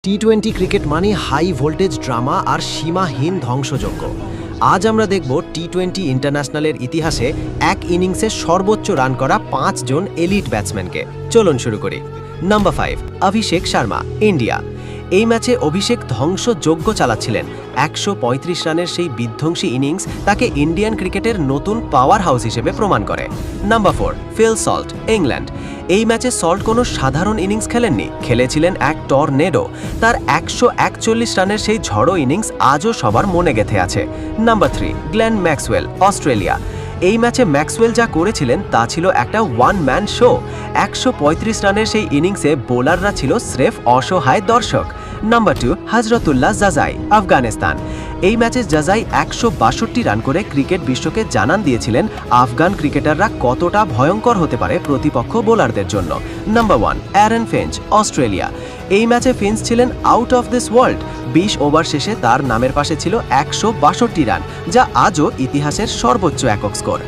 টি-20 cricket মানে high voltage drama আর সীমাহীন ধ্বংসযজ্ঞ। আজ আমরা দেখব টি-20 ইন্টারন্যাশনালের ইতিহাসে এক ইনিংসে সর্বোচ্চ রান করা 5 জন এলিট ব্যাটসম্যানকে। চলুন শুরু করি। Number 5, Abhishek Sharma, India. এই ম্যাচে অভিষেক ধ্বংসযজ্ঞ চালাচ্ছিলেন। 135 রানের সেই বিধ্বংসী ইনিংস তাকে ইন্ডিয়ান ক্রিকেটের নতুন পাওয়ার হাউস হিসেবে প্রমাণ করে। Number 4, Phil Salt, England. এই ম্যাচে সল্ট কোনো সাধারণ ইনিংস খেলেননি, খেলেছিলেন এক টর্নেডো। তার 141 রানের সেই ঝড়ো ইনিংস আজও সবার মনে গেঁথে আছে। Number 3, Glenn Maxwell, Australia. এই ম্যাচে ম্যাক্সওয়েল যা করেছিলেন তা ছিল একটা ওয়ান ম্যান শো। 135 রানের সেই ইনিংসে বোলাররা ছিল স্রেফ অসহায় দর্শক। নাম্বার 2, হজরতুল্লাহ জাজাই, আফগানিস্তান। এই ম্যাচে জাজাই 162 রান করে ক্রিকেট বিশ্বকে জানান দিয়েছিলেন আফগান ক্রিকেটাররা কতটা ভয়ঙ্কর হতে পারে প্রতিপক্ষ বোলারদের জন্য। Number 1, Aaron Finch, Australia. এই ম্যাচে ফিঞ্চ ছিলেন out of this world. 20 over শেষে তার নামের পাশে ছিল 162 রান, যা আজও ইতিহাসের সর্বোচ্চ একক স্কোর।